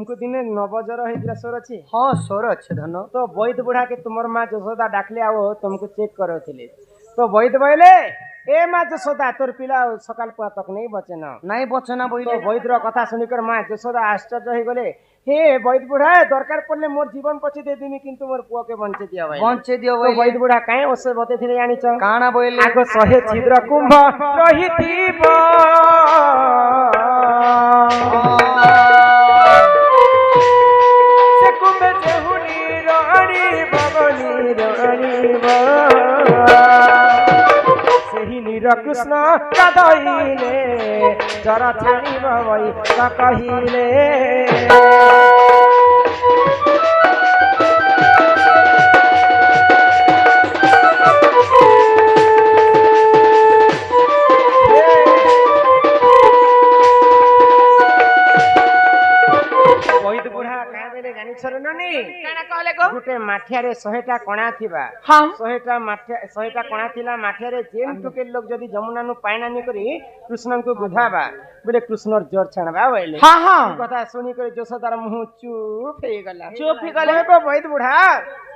तुमको दिने नवजर है स्वर अच्छी हाँ स्वर अच्छे धन तो वैद बुढ़ा के तुमर माँ जशोदा डाकले आओ तुमको चेक करो तो वैद बोले ए माँ जशोदा तोर पिला सकाल पुआ तक नहीं बचे ना नहीं बचना बोले तो वैद्र कथा सुनिकर माँ जशोदा आश्चर्य हो गले हे वैद बुढ़ा दरकार पड़ले मोर जीवन पछी दे देमी किंतु मोर पुआ के बंचे दिया भाई बंचे दियो तो वैद बुढ़ा काहे ओसे बते थिले जानि छ काना बोले आगो सहे छिद्र कुंभ रहिथिब से कुंभ जेहुनी रानी बगनी रानी सेही नीर कृष्ण कदइले जरा छाणी भई कहिले गोटे माठिया 100टा कणा थिबा हाँ 100टा कणा थिला माठिया रे जेन टुके लोग जदी जमुना नु पाइना नि करी कृष्ण को गुधाबा बोले कृष्ण जोर छाणबा बोले हाँ हाँ कथा सुनी कर जसोदार मुंह चुप हे गला तो वैद बुढ़ा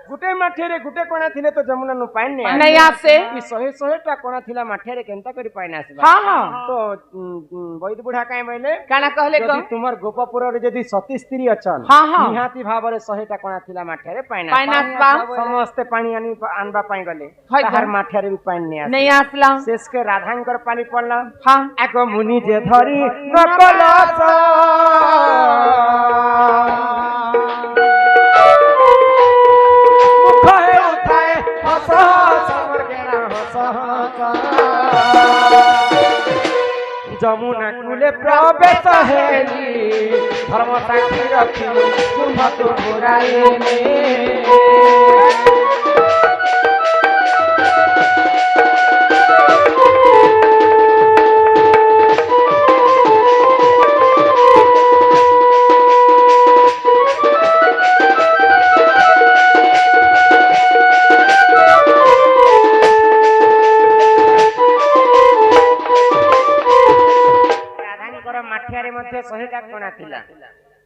गुटे माठिया रे गुटे कणा थिले तो जमुना नु पाइन नहीं आसे ई 100टा कणा थिला माठिया रे केनता करी पाइन आसबा हाँ हाँ तो वैद बुढ़ा काई बोले काना कहले जदी तुमर गोपपुर रे जदी सती स्त्री अछन हाँ हाँ निहाती भाव रे 100टा कणा थिला माठिया रे पाइन आसबा समस्त पानी आनबा पाई गले ताहार माठिया रे भी पाइन नहीं आसला शेष के राधांकर पाली पड़ला हाँ आगो मुनि जे धरी नकलस मुख है उठाए हस समर केना हस जमुना कूले प्रवेश हेली धर्म साक्षी रखी कुंभ तो बुराइले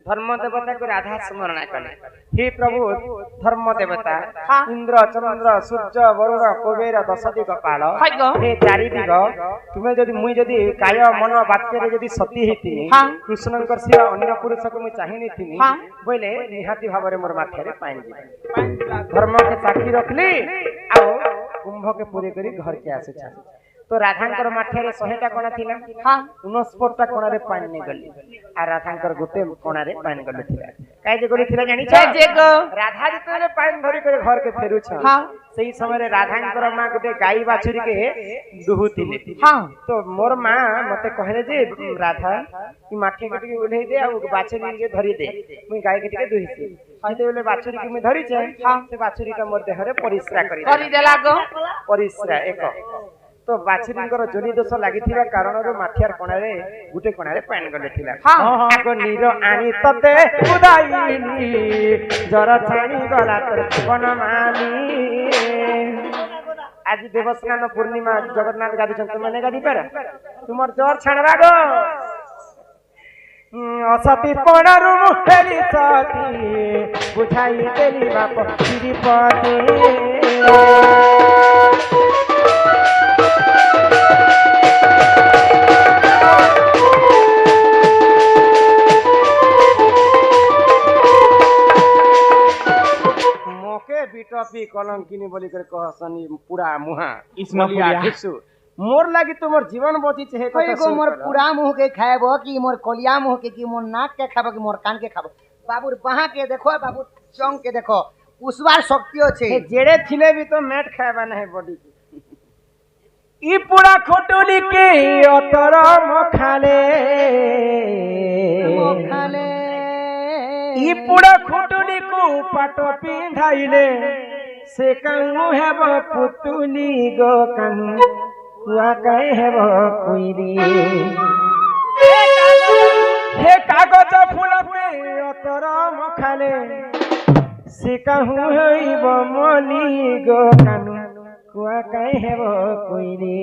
धर्म देवता को राधा स्मरण कले हे प्रभु धर्म देवता इंद्र चंद्र सूर्य वरुण कुबेर दश दिग पाल हे चारि दिग तुम्हें जदि मुई जदि काय मन वाक्य रे जदि सती हेतिनी कृष्णंकर सिवा अन्य पुरुष को मुई चाहि नथिनी बोले निहाती भाव रे मोर माथे रे पाइन दी धर्म के साक्षी रखली आ कुंभ के पूरे करी घर के आसे छ तो राधांकर माठिया रे 100टा कणा थिला हां 69टा कणा रे पानी ने गली आ राधांकर गोटे कणा रे पानी गली थिला काई जे गली थिला जानि छ जे गो राधा जतले पानी धरि करे घर के फेरु छ हां सही समय रे राधांकर मां गोटे गाई बाछुरी के दुहुतिले हां तो मोर मां मते कहले जे राधा ई माठी के टिके उलही दे आ बाछुरी के धरि दे मुई गाई के टिके दुहिसी हाते बोले बाछुरी के मैं धरि छ हां से बाछुरी का मोर देह रे परिश्रा करी देला गो परिश्रा एक तो बाछुरींकर जोनी दोष लागिथिबा कारणरो माठियार कोणारे गुटे कोणारे पान गले थिला आगो नीर आनी तते उदाईनी जरा छाणी गला तर बनमाली आज देवस्नान पूर्णिमा जगन्नाथ गादी छन तुमने गादी पर तुमर जोर छाणबा गो असती पणारु मुखेली सती बुझाई देली बाप श्रीपति बिटपी कलंकिनी बोली कर कहसनी पूरा मुहा इसमलिया घिसु मोर लागी तो मोर जीवन बची छे को मोर पूरा मुंह के खाएबो कि मोर कलिया मुंह के कि मोर नाक के खाबो कि मोर कान के खाबो बाबू बाहा के देखो बाबू चंग के देखो उसबार शक्तियो छे जेड़े थिले भी तो मैट खाएबा नहीं बॉडी की ई पूरा खोटोली के अतर मखाले ई पूरा खोटोली को पाटो पिंधाइले से कानु हेब पुतुली गो कानु कुआ कहे हेब कुइरी हे कागज फूल पे अतर मखाले से कहू हेब मली गो कानु कुआ कहे हेब कुइरी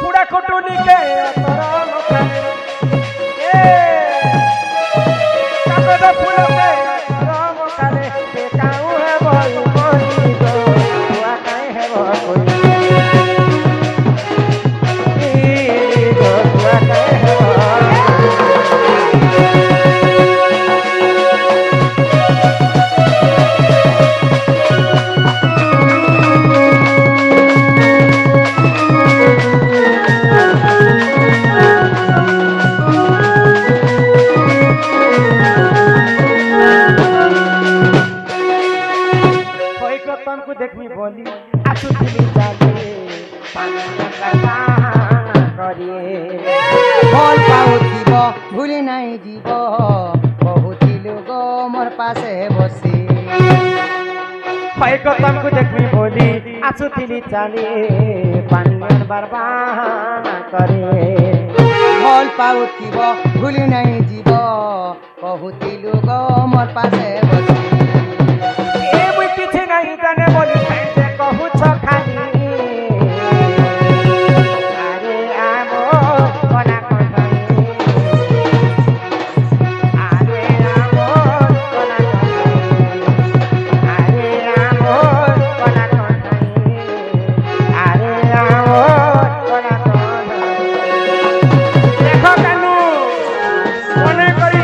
पूरा खोटोली के अतर मखाले फूल के राम काले के काऊ है बोल कोई तो हुआ काहे है वो कोई तो हुआ काहे है वो तुमको देखमी बोली आसु दिली जाले पानी लगा करिए भल पाउथिब भूली নাই जीव बहुत लोग मोर पासे बसी भाई को तुमको देखमी बोली आसु दिली जाले पानी बर्बाद करे भल पाउथिब भूली নাই जीव बहुत लोग मोर पासे बसी नहीं जाने बोली कैसे कहू छ खाली अरे आमो कोना कोनी अरे आमो कोना कोनी अरे आमो कोना कोनी अरे आमो कोना कोनी देखो कानू मने करी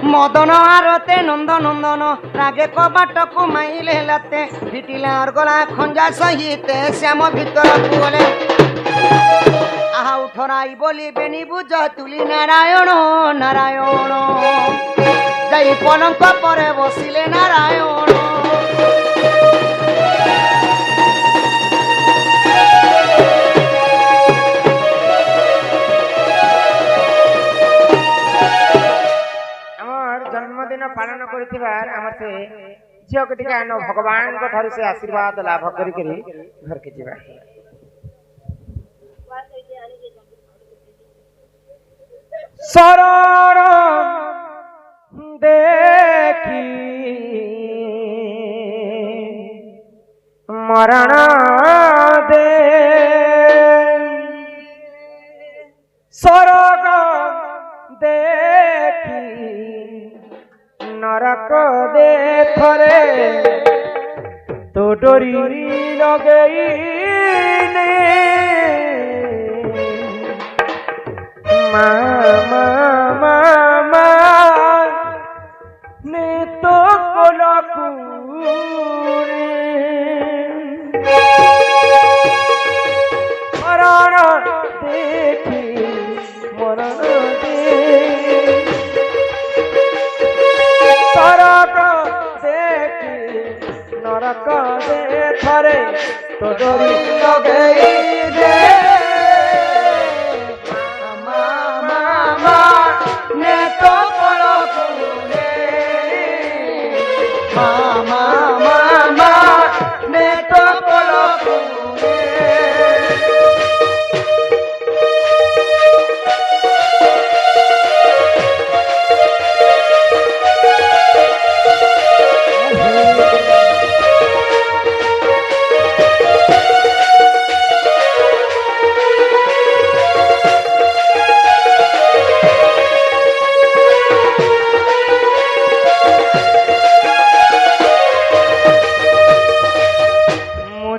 मदन आरते नंद नंदन रागे कबाट कुमाइले लाते फिटिला और गला खंजा सहित श्याम भीतर बोले आहा उठराई बोली बेनी बुझ तुली नारायण नारायण जाई पलंक परे बसिले नारायण पालन करथिबार हमर से झियो के टिका न भगवान को ठारू से आशीर्वाद लाभ करी करी घर के जीवा शरण देखी मरण दे स्वर्ग देखी नरक देखरे तो डोरी लगई मामा मामा ने तो कोलकुरे मरण देखी मरण नरक दे थरे तो डोरी लगई दे मामा मामा ने तो कोलकुरे मामा मामा ने तो कोलकुरे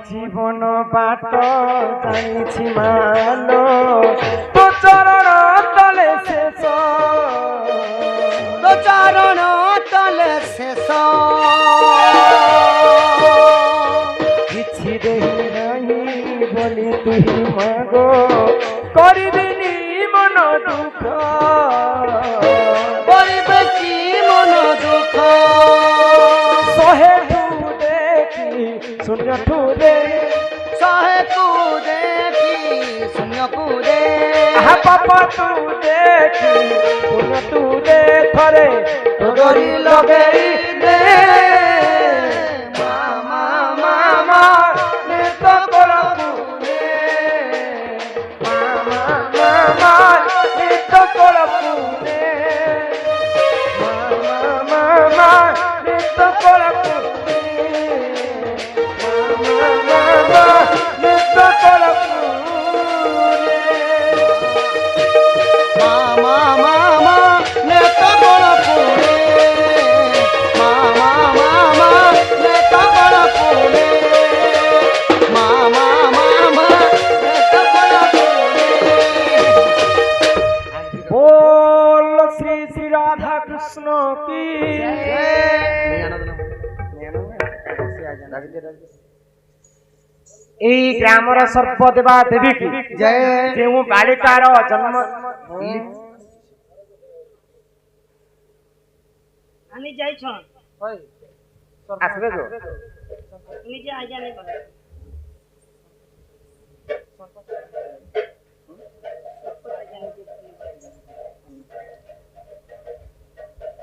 জীবন বাট জানিছি মালো তো চরণ তলে শেষ तो चरण तले शेष କିଛି ଦେହି ନାହିଁ ବୋଲି ତୁହି ମାଗो କରିବିନି ମନ ଦୁଃଖ করিবে কি মন দুঃখ ଶହେ ଠୁ ଦେଖି ଶୂନ୍ୟ ଠୁ ଦେ सहे कूदे की शून्य कूदे ପତୁ ଦେଖି ପୁନ ତୁ ଦେଖରେ ଡୋରି ଲଗେଇ ଦେ ମାମା ମାମା ନିତ କୋଳକୁ ନେ ମାମା ମାମା ନିତ କୋଳକୁ ନେ ମାମା ମାମା ନିତ କୋଳକୁ ନେ ମାମା ମାମା ନିତ କୋଳକୁ মামা মামা নেতা বড় পুনে মামা মামা নেতা বড় পুনে মামা মামা নেতা বড় পুনে बोल श्री श्री राधा कृष्ण की এই গ্রামর সর্বদেবা দেবী কি জয় ଯେଉଁ ବାଳିକାର ଜନ୍ମ আমি যাইছন আসবে তো নিজে আইয়া নেই বলে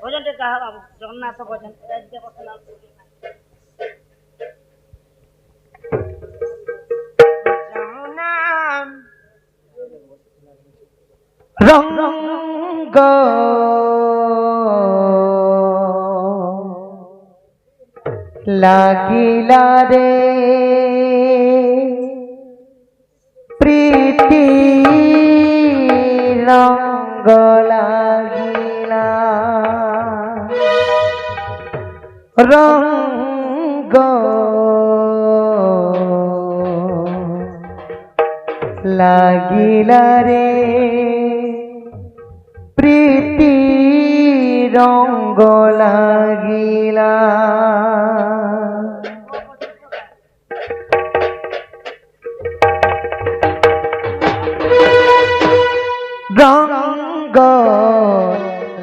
ভজনটা কাহা বাবু জগন্নাথ ভজন রাজ্য বসনা রঙ্গ লাগিলা রে প্রীতি রঙ্গ লাগিলা রঙ্গ লাগিলা রে প্রীতি রঙ্গ লাগিলা রঙ্গ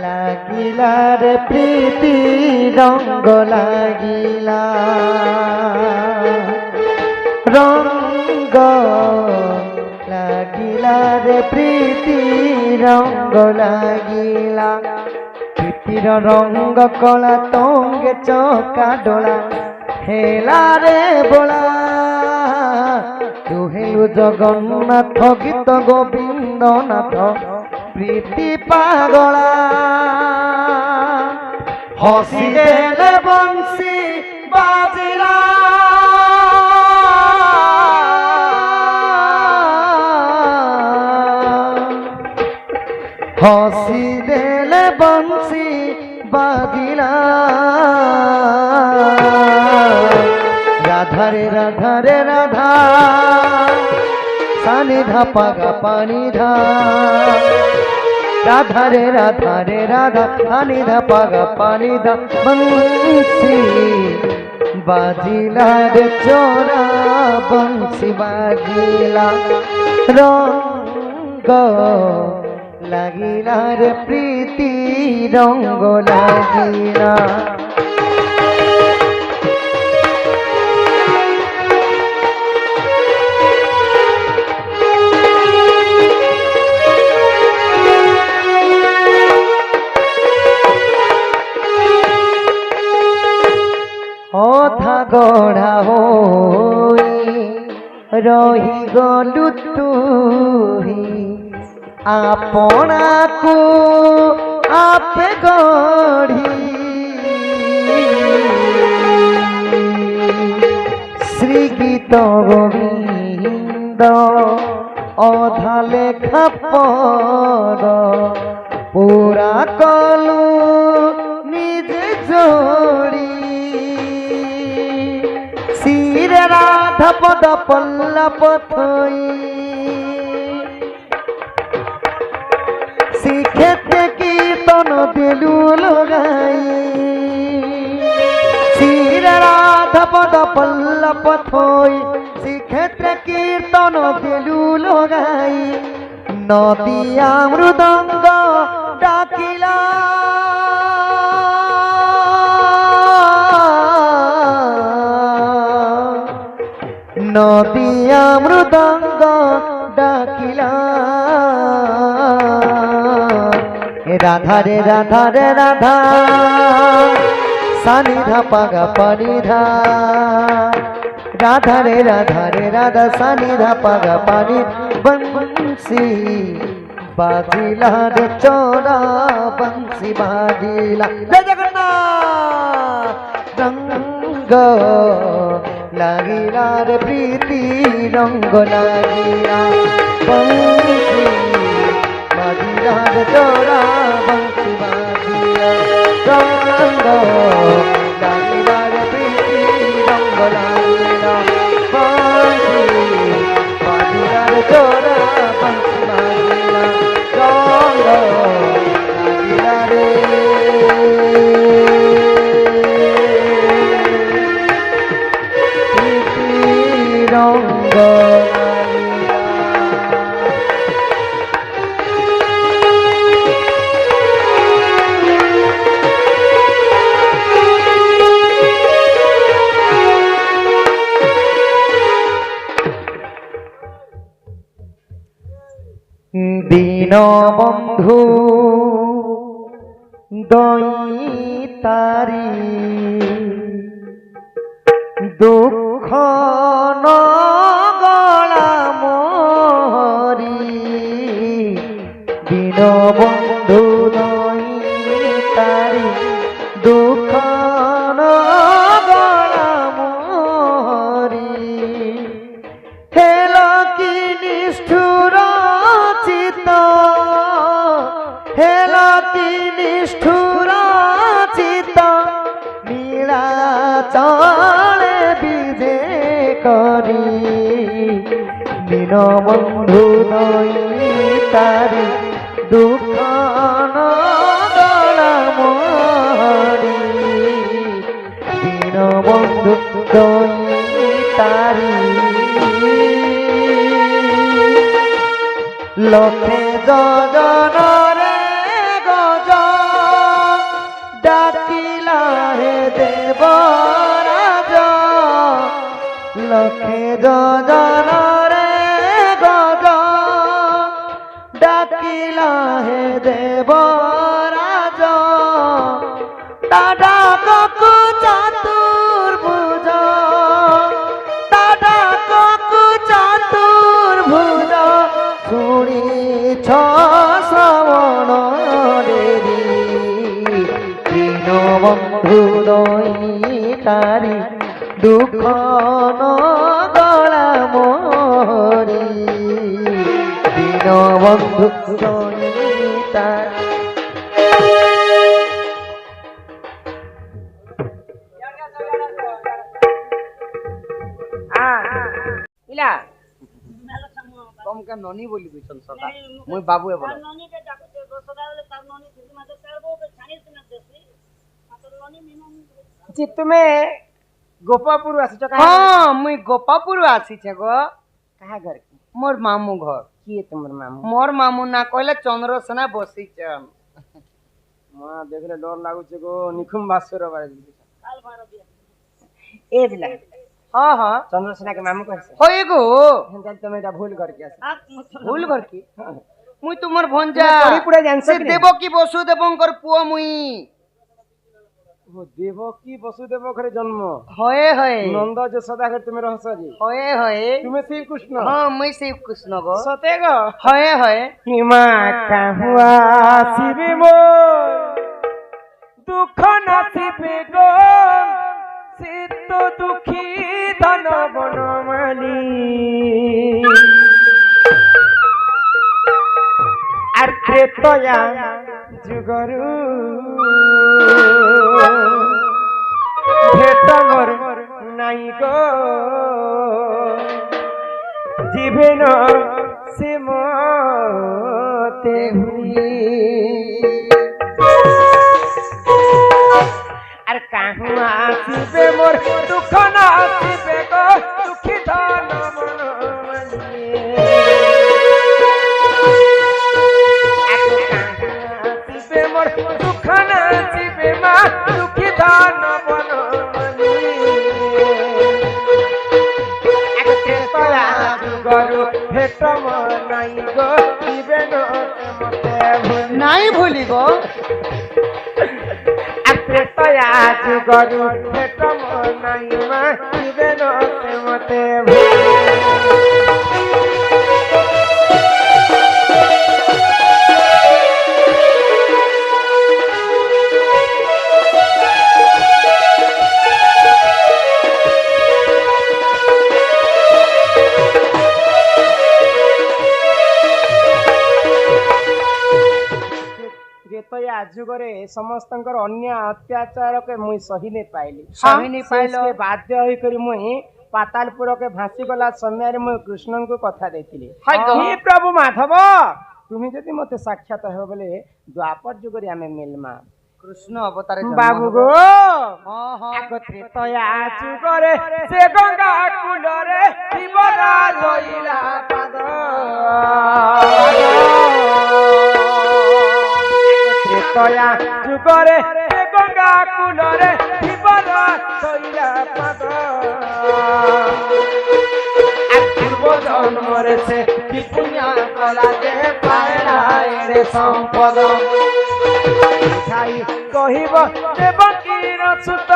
লাগিলা রে প্রীতি রঙ্গ লাগিলা রঙ্গ লাগিলা রে প্রীতি রঙ্গ লাগিলা প্রীতির রঙ্গ কলা তঙ্গে চকা ডোলা হেলা রে বোলা তু হেলু জগন্নাথ গীত গোবিন্দ নাথ প্রীতি পাগলা হসি দেলে বংশী বাজিলা হসি দেলে বংশী বাজিলা রাধা রে রাধা রে রাধা সানি ধা পাগা পানি ধা রাধা রে রাধা রে রাধা সানি ধা পাগা পানি ধা বংশী বাজিলা রে চোরা বংশী বাজিলা রঙ্গ লাগিলা রে প্রীতি রঙ্গ লাগিলা অথা গড়া হই রহি গলু তুহি আপনাকু আপে গড়ি শ্রী গীত গোবিন্দ অধা লেখা পদ পুরা কলু নিজে যোড়ি শিরে রাধা পদ পল্লব থই শিখেতে কীর্তন দিলু লগাই শিরে রাধা পদ পল্লব থই শিখেতে কীর্তন দিলু লগাই নদিয়া মৃদঙ্গ ডাকিলা নদিয়া মৃদঙ্গ ডাকিলা রাধা রে রাধা রে রাধা সানি ধা পাগা পানি ধা রাধা রে রাধা সানি ধা পাগা পানি বংশী বাজিলা রে চোরা বংশী বাজিলা জয় জগন্নাথ রঙ্গ লাগিলা রে প্রীতি রঙ্গ লাগিলা বংশী বাজিলা রে চোরা বংশী বাজিলা রঙ্গ লাগিলা রে প্রীতি রঙ্গ লাগিলা বংশী বাজিলা রে চোরা বংশী বাজিলা রঙ্গ লাগিলা রে রঙ্গ দীনবন্ধু দৈতারি দুঃখ নগলা মরি দীনবন্ধু দৈতারি দুঃখ নগলা মরি হেল কি নিষ্ঠুর চিত হেল কি নিষ্ঠুর চিত নীলা চলে বিজে করি দীনবন্ধু দৈতারি দুঃখ নগলা মরি দীনবন্ধু দৈতারি লক্ষে যজনরে গজ ডাকিলা হে দেবরাজ লক্ষে যজনরে গজ ডাকিলা হে দেবরাজ দাদা ককু চতুর্ভুজ দাদা ককু চতুর্ভুজ শুনিছ শ্রবণ দেবী দীনবন্ধু দৈতারি দুঃখ নগলা মরি দীনবন্ধু দৈতারি ইলা কমকে ননি বলি দিছন সদা মই বাবুয়ে বল ননিকে ডাকতে সদা বলে তার ননি তুমি মাঝে তার বউকে ছানিস না দেশি মাত্র ননি মিনম যে তুমি গোপাপুর আসিছ কাহা হ্যাঁ মুই গোপাপুর আসিছে গো কাহা ঘর কি মোর মামু ঘর কি তোমার মামু মোর মামু না কইলে চন্দ্রসেনা বসিছেন মা দেখলে ডর লাগুছে গো নিখুম ভাস্কর বাড়ি কাল ভাড়া দিয়া এ দিলা হ্যাঁ হ্যাঁ চন্দ্রসেনা के मामू कहছে হয়ে গো হেন তুমি এটা ভুল কর কি আছে আক মত ভুল কর কি মুই তোমার ভঞ্জা পড়ি পুরা জানছ সে কি দেবকী বসুদেবঙ্কর পুଅ মুই ও দেবকী বসুদেব ঘরে জন্ম হয়ে হয়ে নন্দ যশোদা ঘরে তুমি রহছ জি হয়ে হয়ে তুমি শ্রী কৃষ্ণ হ্যাঁ মুই শিব কৃষ্ণ গো সতে গো হয়ে হয়ে হিমা কাহুয়া শিবে মো দুঃখ নাচিবে গো চিত্ত দুঃখী ধন বনমালী আর ত্রেতয়া যুগরু ভেট মোর নাই গো জীবেন সে মতে হুই আর কাহু আসিবে মোর দুঃখ না আসিবে গো দুঃখী ধন মনমালী আসিবে মোর দুঃখ না আসিবে মা দুঃখী ধন মনমালী এক ত্রেতয়া যুগরু भेट नाई गो जीवे न मते भूली নাই ভুলি গো त्रेतया जुगरु भेट नाई मा जीवे न मते भूली त्रेतया जुगरे समस्तंकर अन्य अत्याचार के मुई सही नहीं पाइली सही नहीं पाइल। से बाध्य होई करी मुई पातालपुर के भासी गला समय मुई कृष्ण को कथा देथिली हाय गो। हे प्रभु माधव तुम जदि मते साक्षात हो बोले द्वापर जुगरे आमे मिलमा কৃষ্ণ অবতারে बाबू गो হ্যাঁ হ্যাঁ आगो त्रेतया जुगरे से गंगा कुलरे जीवरा लइला पाद त्रेतया जुगरे से गंगा कुलरे जीवरा लइला पाद पूर्व जन्मरे से पुण्य कला दे पायला रे संपद छाई कहिब देवकीर सुत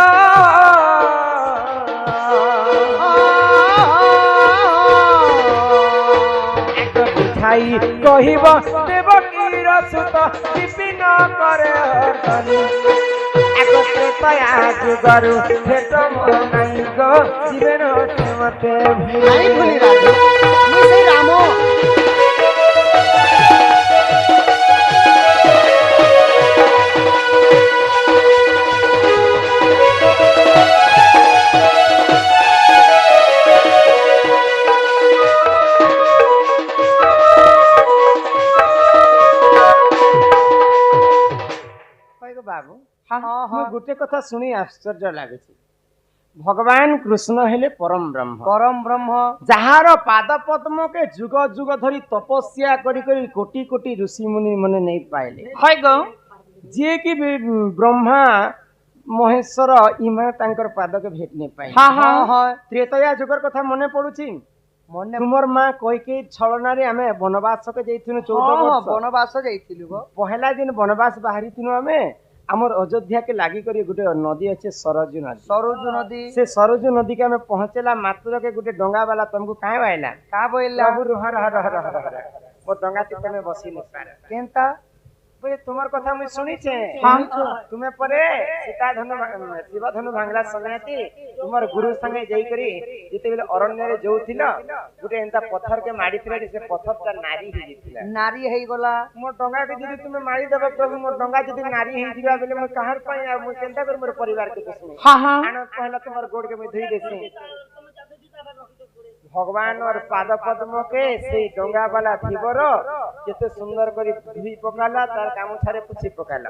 छाई कहिब देवकीर सुत विपिन करे हरतनी त्रेतया जुगरु भेट नाई गो जीवन मते নাই ভুলি রাধে মুই সেই রাম बाबू হ্যাঁ ମୁଁ হ্যাঁ ଗୋଟେ କଥା ଶୁଣି ଆଶ୍ଚର୍ଯ୍ୟ ଲାଗୁଛି ଭଗବାନ କୃଷ୍ଣ ହେଲେ ପରମ ବ୍ରହ୍ମ পরম ব্রহ্ম ଯାହାର ପାଦ ପଦ୍ମକେ ଯୁଗ ଯୁଗ ଧରି ତପସ୍ୟା କରି କରି କୋଟି କୋଟି ଋଷି ମୁନି ମାନେ ନେଇ ପାଇଲେ হয় গো ଯିଏ କି ବ୍ରହ୍ମା ମହେଶ୍ୱର ଇମା ତାଙ୍କର ପାଦକେ ଭେଟ ନେଇ ପାଇଲେ হ্যাঁ হ্যাঁ হয় ତ୍ରେତୟା ଯୁଗର କଥା ମନେ ପଡୁଛି মনে ତୁମର ମା କଇକେଇ ଛଳନାରେ ଆମେ ବନବାସକେ ଯାଇଥିଲୁ 14 হ্যাঁ ବର୍ଷ বনবাস যাইতিলু গো ପହିଲା ଦିନ ବନବାସ ବାହାରିଥିଲୁ ଆମେ ଆମର ଅଯୋଧ୍ୟା के ଲାଗି କରି ଗୋଟେ ନଦୀ ଅଛି ସରଜୁ ନଦୀ সরজু নদী से सरजू नदी के हमें पहुंचेला मात्र के गुटे डोंगा वाला तुमको काहे आइला কা বইলা प्रभु हर हर हर हर हर वो डोंगा चित्त में बसी नहीं पारे কেনতা बोले तुम्हार कथा मुई सुनी छे हाँ। तुम्हें परे सीता धनु शिव धनु भांगला समयती तुमर गुरु संगे जाई करी जेते बेले अरण्य रे जोउथिला गुटे एंता पत्थर के मारी थिला से पत्थर ता नारी ही जितिला নারী হই গলা मोर डोंगा के जदी तुम्हें मारी देबे प्रभु मोर डोंगा जदी नारी ही जिबा बेले मैं कहार पाई आ मैं केनता कर मोर परिवार के कुछ नहीं হ্যাঁ হ্যাঁ आनो पहला तुम्हार गोड़ के मैं धोई देसी তুমি যাবে দিতে আবার রক্ত করে भगवान और पाद पद्म के से डोंगा वाला थीबर केते सुंदर करी धुई पकाला तार गामुछारे पुछि पकाला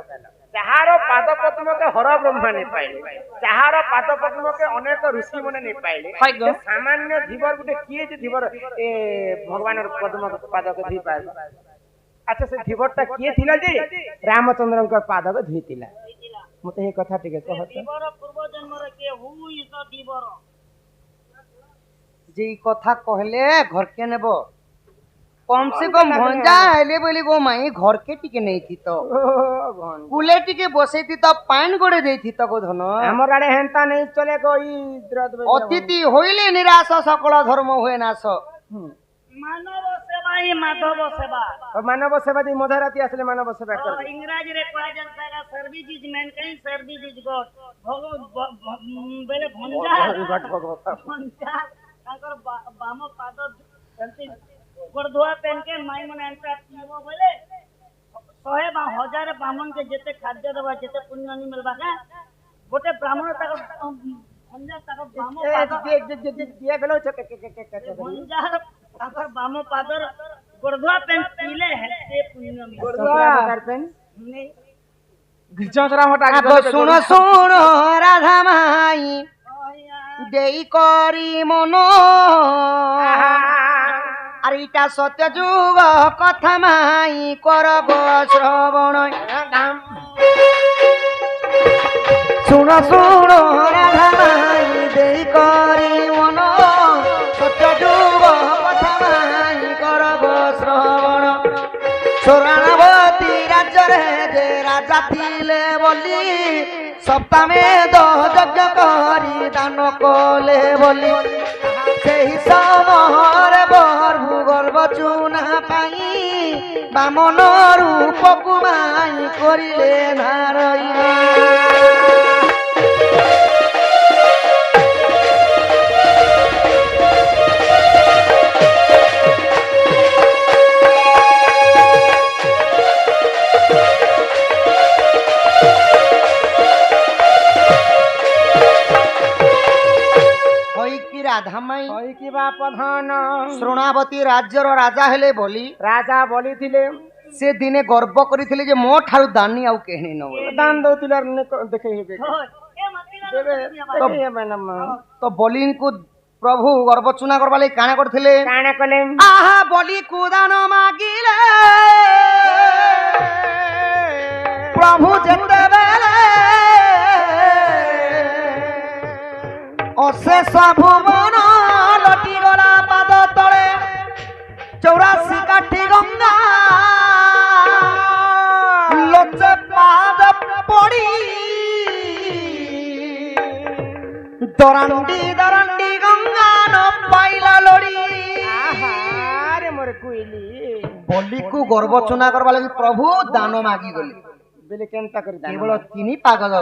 जहारो पाद पद्म के हर ब्रह्मा ने पाइले जहारो पाद पद्म के अनेक ऋषि मने ने पाइले हाय गो। सामान्य धीवर गुटे किए जे धीवर ए भगवान और पद्म के पाद के धुई पाइल अच्छा से धीवरटा किए थिला जे रामचंद्र के पाद के धुईतिला मते हे कथा टिके कहत দিবর পূর্ব জন্মরে কে হুই তো দিবর যে কথা কহলে ঘরকে নেব কম সে কম ভঞ্জা হেলে বলি গো মাই ঘরকে টিকে নেইতি তো কুলে টিকে বসেইতি তো পাইন গড়ে দেইতি তো গো ধন हमर आड़े हेंता नहीं चले कोई द्रद অতিথি হইলে নিরাশ সকল ধর্ম হয়ে নাশ মানব সেবা হি মাধব সেবা मानव सेवा दी मधुराती असले मानव सेवा कर इंग्रजी रे कहा जाता है service is Mankind service is God बेले भंजा भंजा ताकर बाम पाद जंती गोरधुआ पहन के माई मन एंटा पीबो बोले 100 हजार ब्राह्मण के जेते खाद्य देबा जेते पुण्य नहीं मिलबा का गोटे ब्राह्मण ताकर भंजा ताकर बाम पाद ये गलो भंजा ताकर बाम पादर गोरधुआ पहन पीले है ते पुण्य मिले नहीं আগ শুনো শুনো রাধা মাই দেই করি মন আর ইটা সত্য যুগ কথা মাই কর গো শ্রবণ শুনো শুনো রাধা মাই দেই করি মন সত্য যুগ কথা মাই ଶରଣାବତୀ ରାଜ୍ୟରେ ଯେ ରାଜା ଥିଲେ ବୋଲି ସପ୍ତାମେ ଯଜ୍ଞ କରି ଦାନ କଲେ ବୋଲି ସେହି ସମୟରେ ବରଭୁ ଗର୍ବ ଚୁନା ପାଇଁ ବାମନ ରୂପକୁ ମାଇ କରିଲେ ନାରାୟଣ। ରାଧାମାଇ କହିକି ବା ପ୍ରଧାନ ଶୃଣାବତୀ ରାଜ୍ୟର ରାଜା ହେଲେ ବୋଲି ରାଜା ବୋଲିଥିଲେ ସେ ଦିନେ ଗର୍ବ କରିଥିଲେ ଯେ ମୋ ଠାରୁ ଦାନୀ ଆଉ କେହି ନ ଦାନ ଦଉଥିଲେ ଦେଖେଇ ହେବେ ତ ବଲିଙ୍କୁ ପ୍ରଭୁ ଗର୍ବ ଚୁନା କରବା ଲାଗି କାଣା କରିଥିଲେ କାଣା କଲେ ଆହା ବଲିକୁ ଦାନ ମାଗିଲେ ପ୍ରଭୁ ଯେତେବେଳେ ଅଶେଷ ଭୁବନ ଲଟିଗଲା ପାଦ ତଳେ 84 କାଠି ଗଙ୍ଗା ଲୋଚେ ପାଦ ପଡ଼ି ଦରାଣ୍ଡି ଦରାଣ୍ଡି ଗଙ୍ଗା ନ ପାଇଲା ଲୋଡ଼ି ଆହାରେ ମୋର କୁଇଲି ବଲିକୁ ଗର୍ବ ଚୁନା କରବା ଲାଗି ପ୍ରଭୁ ଦାନ ମାଗି ଗଲେ ବେଲେ କେନ୍ତା କରି କେବଳ 3 ପାଗଲ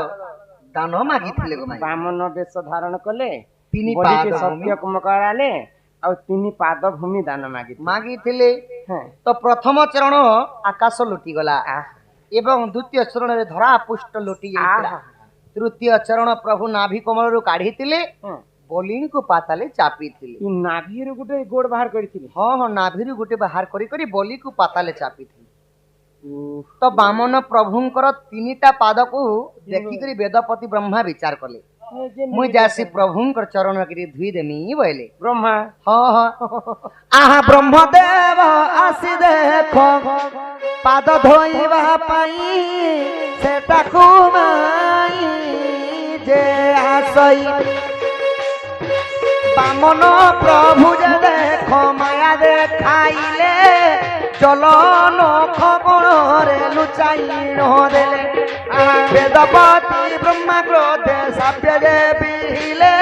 ଦାନ ମାଗିଥିଲେ ଗୋ ମାଇ ବାମନ ବେଶ ଧାରଣ କଲେ 3 ବୋଲିକି ପାଦ ସତ୍ୟ କୁମ କରାଲେ ଆଉ 3 ପାଦ ଭୂମି ଦାନ ମାଗିଥିଲେ ତ ପ୍ରଥମ ଚରଣ ଆକାଶ ଲୁଟି ଗଲା ଏବଂ ଦ୍ୱିତୀୟ ଚରଣରେ ଧରା ପୁଷ୍ଟ ଲୁଟି ଯାଇଥିଲା ତୃତୀୟ ଚରଣ ପ୍ରଭୁ ନାଭି କମଳରୁ କାଢିଥିଲେ ବଲିଙ୍କୁ ପାତାଲେ ଚାପିଥିଲେ ନାଭିରୁ ଗୋଟେ ଗୋଡ଼ ବାହାର କରିଥିଲେ ହଁ ହଁ ନାଭିରୁ ଗୋଟେ ବାହାର କରି କରି ବଲିକୁ ପାତାଲେ ଚାପିଥିଲେ ତ ବାମନ ପ୍ରଭୁଙ୍କର 3ଟା ପାଦକୁ ଦେଖିକରି ବେଦପତି ବ୍ରହ୍ମା ବିଚାର କଲେ मुई जासी प्रभुंकर चरण गिरी धुई देमी बोले ब्रह्मा हाँ हाँ आहा ब्रह्मदेव आसी देखो पाद धोइबा पाई सेटाकु माई जे आसई बामन प्रभु जे देखो माया देखाइले चलो नख कोणरे लुचाई न देले वेदपति ब्रह्मा क्रोधे साप्य जे पिहिले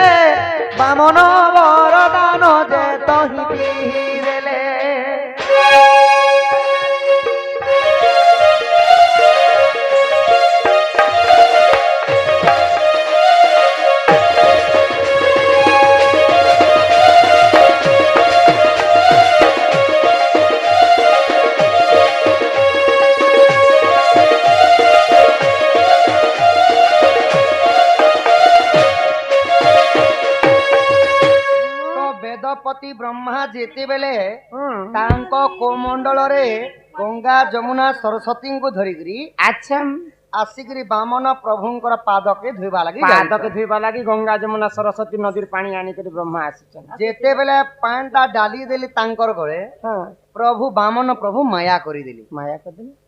बामन वरदान जे तहि पिहिदेले वेदपति ब्रह्मा जेते बेले तांको कोमंडल रे गंगा जमुना सरस्वती को धरिकरी अच्छा आसिकरी बामन प्रभुंकर पाद के धोइबा लागी गंगा जमुना सरस्वती नदी पानी आनी करी ब्रह्मा आसिछन जेते बेले पांटा डाली देली तांकर गळे प्रभु बामन प्रभु माया करी देली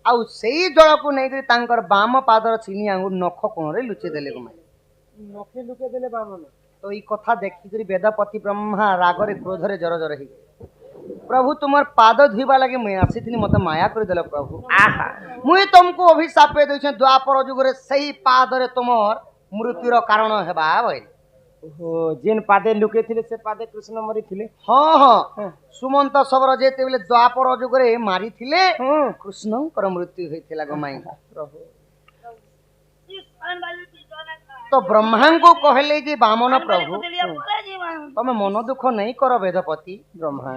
आ सेई जल को नै करी तांकर बाम पादर चिनी आंगुर नख कोन रे लुचे देले को माया नखे लुके देले बामन तो ई कथा देखिकरी वेदपति ब्रह्मा रागरे क्रोधरे जर जर ही प्रभु तुमर पाद धुइबा लागि मैं आसीथिनी मते माया कर देले प्रभु आहा मुई तुमको अभिशाप दे छै द्वापर जुगरे सही पादरे तुमर मृत्युर कारण हेबा भइल ओहो जेन पादे लुके थिले से पादे कृष्ण मरि थिले हां हां सुमंत सबर जेते बेले द्वापर जुगरे मारी थिले कृष्णकर मृत्यु होइथिला गमाई प्रभु तो ब्रह्मा को कहले जे बामन प्रभु तमे मन दुख नहीं कर वेदपति ब्रह्मा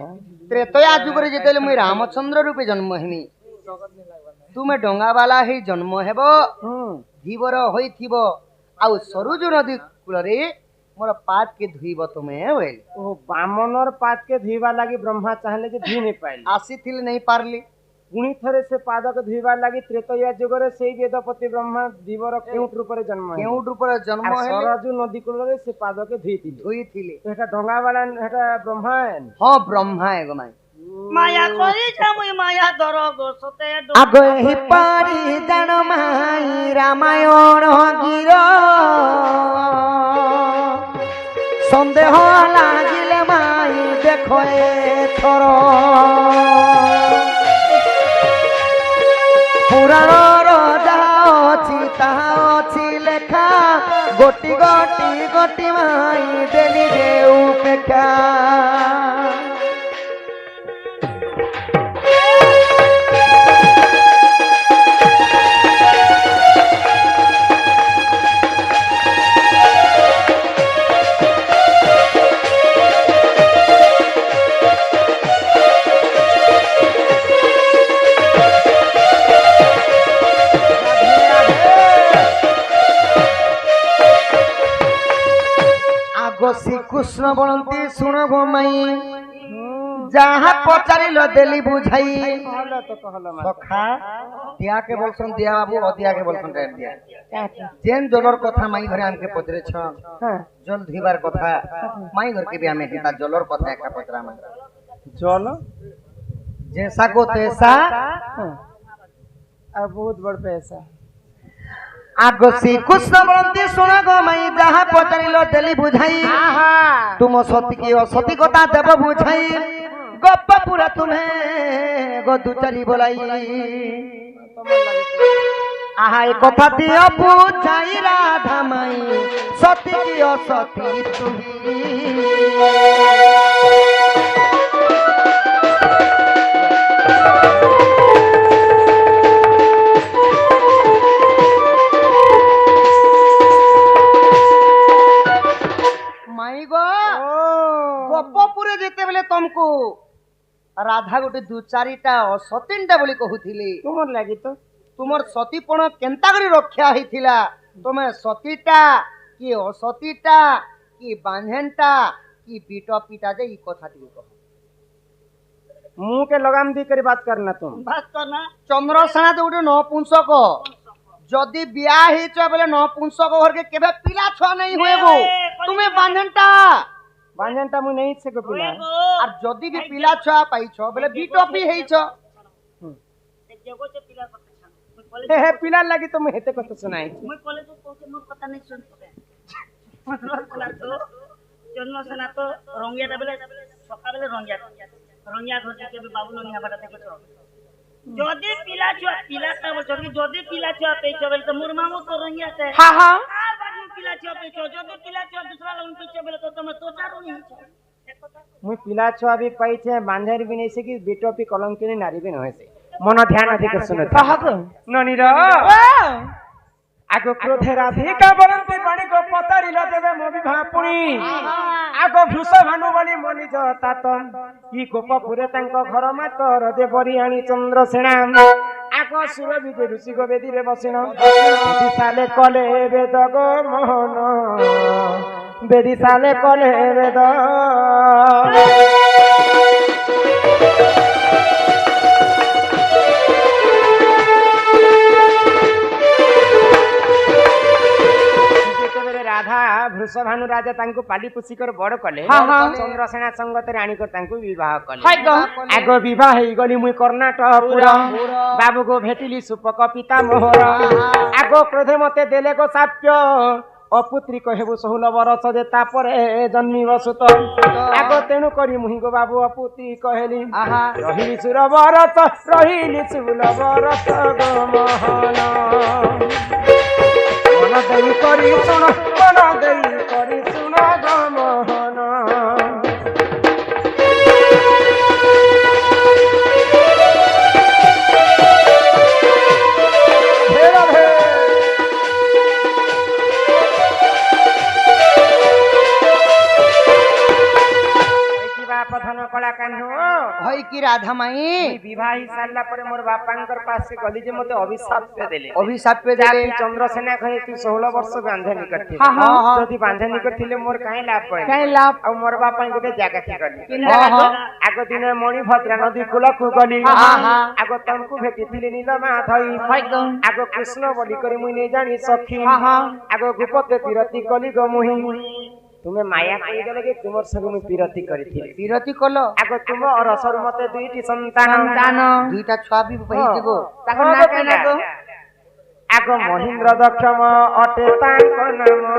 त्रेतया जुगरे जेतेले मुई रामचंद्र रूपे जन्म हेमी तुमे डंगा वाला ही जन्म हेबो धीवर होइथिबो आ सरुजु नदी कुलरे मोर पाद के धुइबो तुमे होइल ओ बामनर पाद के धुइबा लागि ब्रह्मा चाहले जे धुइ नै पाइल आसीथिले नहीं पारली पुणी थरे से पाद के धुइबा लागि त्रेतया जुगरे सेई वेदपति ब्रह्मा धीवर केउट रूपरे जन्म हेले सरजु नदी कुलरे से पाद के धुइथिले एटा डंगा वाला एटा ब्रह्मा हां ब्रह्मा है गमाई माया करी छमुई माया दर गोसते आगो हि पारी जन माई रामायण गिर संदेह लागिले माई देखो ए थरो गोटी गोटी गोटी माई देली जे उपेक्षा श्रीकृष्ण बोलती शुण गो माई जहाँ पचारिल देली बुझाई सखा दिया के बोलसन दिया बाबू अदिया के बोलसन दिया जेन जलर कथा माई घरे आमके पचरे छ जल धुइबार कथा माई घर के भी आमे हिता जलर कथा एका पचरा माई जल जैसा को तैसा अब बहुत बड़ पैसा आगो श्रीकृष्ण बोलती शुण गो माई जहाँ पचारिल देली बुझाई तुम सती की असती कथा देव बुझाई गप पूरा तुम्हें गो दुचारी बोलाई आहा एक कथा दियो बुझाई राधा माई सती की असती तुम्ही गपपुरे जेते बेले तुमको राधा गोटे दु चारिटा असतीनटा बोली कहूथिली तुमर लागी तो तुमर सतीपण केंता करी रक्षा हिथिला तुमे सतीटा कि असतीटा कि बांझेनटा कि बिटपीटा जे ई कथा टी कह मुंह के लगाम दी करी बात करना तुम बात करना चंद्रसेना तो गोटे नपुंसक जदि बिया हिच बेले नपुंसक घर के केबे पिला छुआ नहीं हुए गो तुमे बांझेनटा बांझनटा मु नहीं से को पिला और जदि भी पिला छुआ पाई छ बेले बिटपी हेइ छ जगो से पिला पता हे पिला लागी तो मैं हेते को तो सुनाई मैं कॉलेज में पहुंचे मैं पता नहीं सुन पाए चंद्रसेना तो रंगिया बेले सका बेले रंगिया घर के भी बाबू लोग हमारा देखो तो जदि पिला का बोल कि जदि पिला छुआ पे बेले तो मोर मामू तो रंगिया थे हां हां पिला छुआ पे जदि पिला छुआ दूसरा लोग पीछे बेले तो तुम तो चारो नहीं मुई पिला छुआ भी पाई छे बांझारी भी नहीं से कि बेटोपी कलंकिनी नारी भी नहीं से मन ध्यान अधिक सुनो कहक ननी रो आगो क्रोधे राधिका बरंती पानी को पतारी ल देबे मोबी भापुणी आगो भूष भानु बनी मनि जतातम ई गोपपुरे तांको घर मातर देवरी आनी चंद्रसेना आगो सुर विजय ऋषि गो बेदी रे बसिन बेदी साले कले वेद गो मोहन बेदी साले कले वेद राधा वृषभानु राजा तांको पाली पुसिकर बड़ कले चंद्रसेना संगत रानी कर तांको विवाह कले आगो विवाह हेई गली मुई कर्णाटकपुर बाबू को भेटिली सुपक पिता मोहर आगो क्रोधे मते देले को साप्य अपुत्री कहेबु 16 बरस जे तापरे जन्मिब सुत आगो तेनु करी मुहि गो बाबू अपुत्री कहेली रहिली सुर बरस रहिली सुल बरस गो मोहन मन दई करी सुन मन दई करी सुन गो मोहन पथन कला कान्हो होई की राधा माई विवाह सारला परे मोर बापांकर पास से गली जे मते अभिशाप देले चंद्रसेना कहे तू 16 वर्ष बांधे निकट थी जदी बांधे निकट थिले मोर काहे लाभ पड़े काहे लाभ आ मोर बापा गोटे जागा थी गली आगो दिन मणि भद्रा नदी कुल को गली आगो तमकु भेटी थिले नीलमा थई आगो कृष्ण बोली करे मुई नै जानी सखी आगो गुपते पिरती कली गो मुही तुम्हें माया कही गले कि तुमर संग में पिरती करिथिले पिरती कलो आगो तुम और असर मते दुईटी संतान दुईटा छुआ भी पहिथिबो ताको ना केना गो आगो महेंद्र दक्षम अटे तांक नाम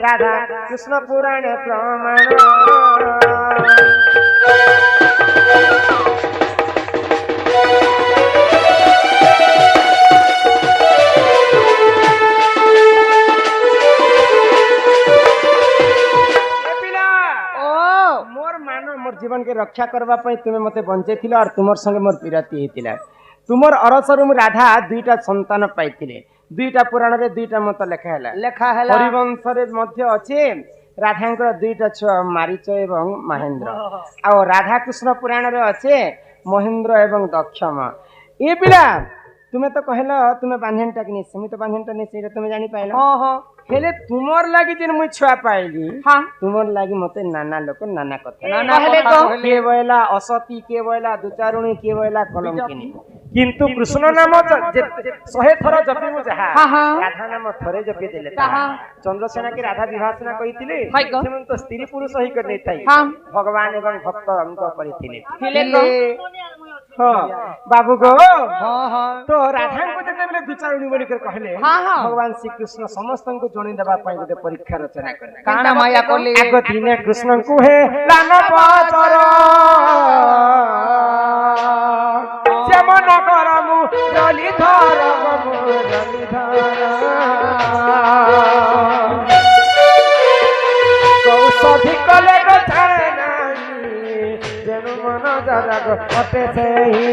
राधा कृष्ण पुराण प्रमाण के रक्षा करबा पई तुमे मते बंचेथिला और तुमर संगे मोर पिराती हेतिला तुमर अरसरु राधा दुईटा संतान पाइथिले दुईटा पुराण रे दुईटा मत लेखा हैला हरिवंश रे मध्य अछि राधांकर दुईटा छुआ मारीच एवं महेंद्र आ राधा कृष्ण पुराण रे अछि महेंद्र एवं दक्षम ए पिला तुमे तो कहला तुमे बांधनटा कि नहीं समी तो बांधनटा नहीं से तुमे जानि पाइला हां हां हेले तुमर लागि जिन मुई छुआ पाइली हां तुमर लागि मते नाना लोक नाना कथा नाना कहले तो के बोला असती के बोला दुचारुणी के बोला कलंकिनी किंतु कृष्ण नाम 100 थर जपि मु जहा राधा नाम थरे जपि देले चंद्रसेना के राधा विभासना कहिथिले सेमन तो स्त्री पुरुष ही कर नै थाई भगवान एवं भक्त हमको परिथिले हां बाबू गो हां हां तो राधा को जते बेले दुचारुणी बोली कर कहले भगवान श्री कृष्ण समस्त को जणी देबा पई गोटे परीक्षा रचना करले काना माया करले आगो दिने कृष्ण को हे लान पाचर श्यामन करमु जलिधर बबु जलिधर कौशधि कले गो छाड़े नाही जेनु मन जरग अटे सेही